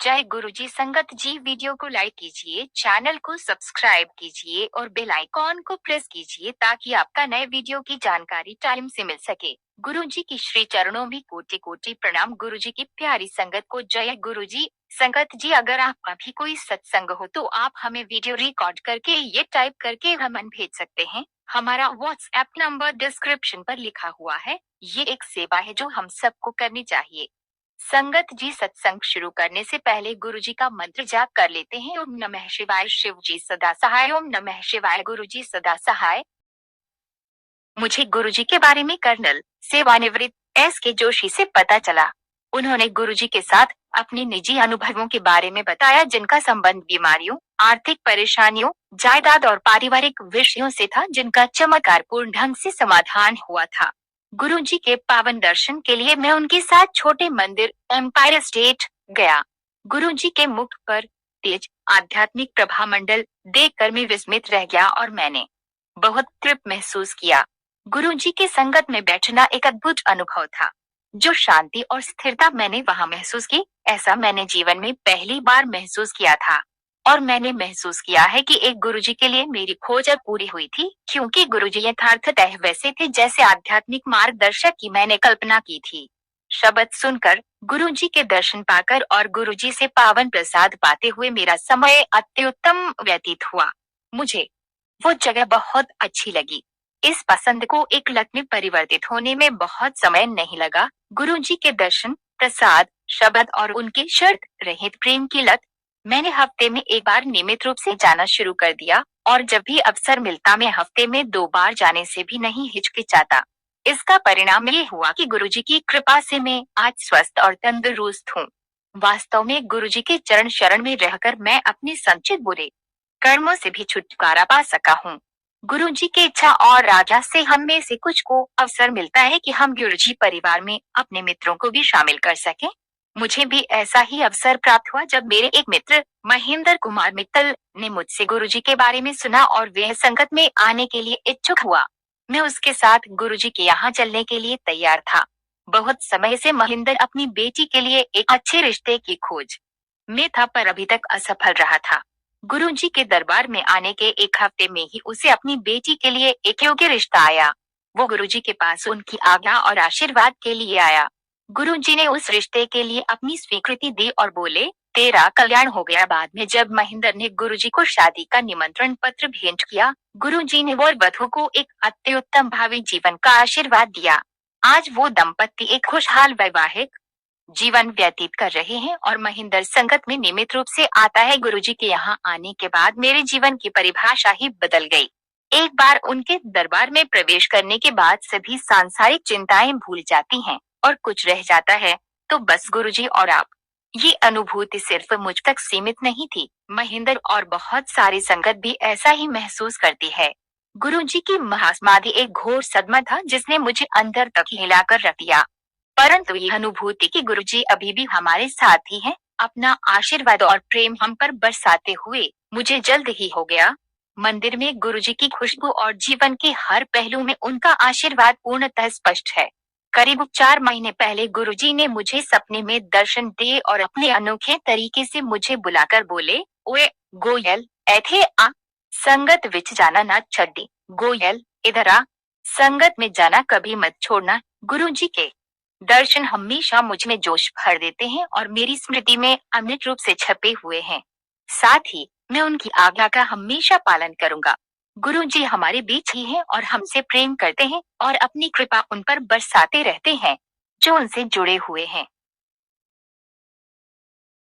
जय गुरुजी। संगत जी, वीडियो को लाइक कीजिए, चैनल को सब्सक्राइब कीजिए और बेल आइकॉन को प्रेस कीजिए ताकि आपका नए वीडियो की जानकारी टाइम से मिल सके। गुरुजी की श्री चरणों में कोटि कोटि प्रणाम। गुरुजी की प्यारी संगत को जय गुरुजी। संगत जी, अगर आपका भी कोई सत्संग हो तो आप हमें वीडियो रिकॉर्ड करके ये टाइप करके हमें भेज सकते हैं। हमारा व्हाट्सएप नंबर डिस्क्रिप्शन पर लिखा हुआ है। ये एक सेवा है जो हम सबको करनी चाहिए। संगत जी, सत्संग शुरू करने से पहले गुरुजी का मंत्र जाप कर लेते हैं। ओम नमः शिवाय। शिव जी सदा सहाय। ओम नमः शिवाय। गुरुजी सदा सहाय। मुझे गुरुजी के बारे में कर्नल सेवानिवृत्त S. K. जोशी से पता चला। उन्होंने गुरुजी के साथ अपने निजी अनुभवों के बारे में बताया, जिनका संबंध बीमारियों, आर्थिक परेशानियों, जायदाद और पारिवारिक विषयों से था, जिनका चमत्कारपूर्ण ढंग से समाधान हुआ था। गुरुजी के पावन दर्शन के लिए मैं उनके साथ छोटे मंदिर एम्पायर स्टेट गया। गुरुजी के मुख पर तेज आध्यात्मिक प्रभामंडल देखकर मैं विस्मित रह गया और मैंने बहुत तृप्त महसूस किया। गुरुजी के संगत में बैठना एक अद्भुत अनुभव था। जो शांति और स्थिरता मैंने वहां महसूस की, ऐसा मैंने जीवन में पहली बार महसूस किया था। और मैंने महसूस किया है कि एक गुरुजी के लिए मेरी खोज अब पूरी हुई थी, क्योंकि गुरुजी यथार्थतः वैसे थे जैसे आध्यात्मिक मार्गदर्शक की मैंने कल्पना की थी। शब्द सुनकर, गुरुजी के दर्शन पाकर और गुरुजी से पावन प्रसाद पाते हुए मेरा समय अत्युत्तम व्यतीत हुआ। मुझे वो जगह बहुत अच्छी लगी। इस पसंद को एक लत में परिवर्तित होने में बहुत समय नहीं लगा। गुरुजी के दर्शन, प्रसाद, शब्द और उनके शर्त रहित प्रेम की लत। मैंने हफ्ते में एक बार नियमित रूप से जाना शुरू कर दिया और जब भी अवसर मिलता मैं हफ्ते में 2 बार जाने से भी नहीं हिचकिचाता। इसका परिणाम ये हुआ कि गुरुजी की कृपा से मैं आज स्वस्थ और तंदुरुस्त हूँ। वास्तव में गुरुजी के चरण शरण में रहकर मैं अपने संचित बुरे कर्मों से भी छुटकारा पा सका हूँ। गुरुजी की इच्छा और आज्ञा से हम में से कुछ को अवसर मिलता है कि हम गुरुजी परिवार में अपने मित्रों को भी शामिल कर सकें। मुझे भी ऐसा ही अवसर प्राप्त हुआ जब मेरे एक मित्र महेंद्र कुमार मित्तल ने मुझसे गुरुजी के बारे में सुना और वह संगत में आने के लिए इच्छुक हुआ। मैं उसके साथ गुरुजी के यहाँ चलने के लिए तैयार था। बहुत समय से महेंद्र अपनी बेटी के लिए एक अच्छे रिश्ते की खोज में था, पर अभी तक असफल रहा था। गुरुजी के दरबार में आने के एक हफ्ते में ही उसे अपनी बेटी के लिए एक योग्य रिश्ता आया। वो गुरुजी के पास उनकी आज्ञा और आशीर्वाद के लिए आया। गुरुजी ने उस रिश्ते के लिए अपनी स्वीकृति दी और बोले, तेरा कल्याण हो गया। बाद में जब महेंद्र ने गुरुजी को शादी का निमंत्रण पत्र भेंट किया, गुरुजी ने वर वधू को एक अत्युत्तम भावी जीवन का आशीर्वाद दिया। आज वो दंपत्ति एक खुशहाल वैवाहिक जीवन व्यतीत कर रहे हैं और महेंद्र संगत में नियमित रूप से आता है। गुरुजी के यहाँ आने के बाद मेरे जीवन की परिभाषा ही बदल गई। एक बार उनके दरबार में प्रवेश करने के बाद सभी सांसारिक चिंताएं भूल जाती हैं और कुछ रह जाता है तो बस गुरुजी और आप। ये अनुभूति सिर्फ मुझ तक सीमित नहीं थी, महेंद्र और बहुत सारी संगत भी ऐसा ही महसूस करती है। गुरुजी की महासमाधि एक घोर सदमा था जिसने मुझे अंदर तक हिलाकर रख दिया। परंतु यह अनुभूति कि गुरुजी अभी भी हमारे साथ ही हैं, अपना आशीर्वाद और प्रेम हम पर बरसाते हुए, मुझे जल्द ही हो गया। मंदिर में गुरुजी की खुशबू और जीवन के हर पहलू में उनका आशीर्वाद पूर्णतः स्पष्ट है। करीब 4 महीने पहले गुरुजी ने मुझे सपने में दर्शन दिए और अपने अनोखे तरीके से मुझे बुलाकर बोले, ओए गोयल, ऐथे आ, संगत विच जाना ना छड्डी। गोयल, इधर आ, संगत में जाना कभी मत छोड़ना। गुरुजी के दर्शन हमेशा मुझ में जोश भर देते हैं और मेरी स्मृति में अमिट रूप से छपे हुए हैं। साथ ही मैं उनकी आज्ञा का हमेशा पालन करूंगा। गुरुजी हमारे बीच ही हैं और हमसे प्रेम करते हैं और अपनी कृपा उन पर बरसाते रहते हैं जो उनसे जुड़े हुए हैं।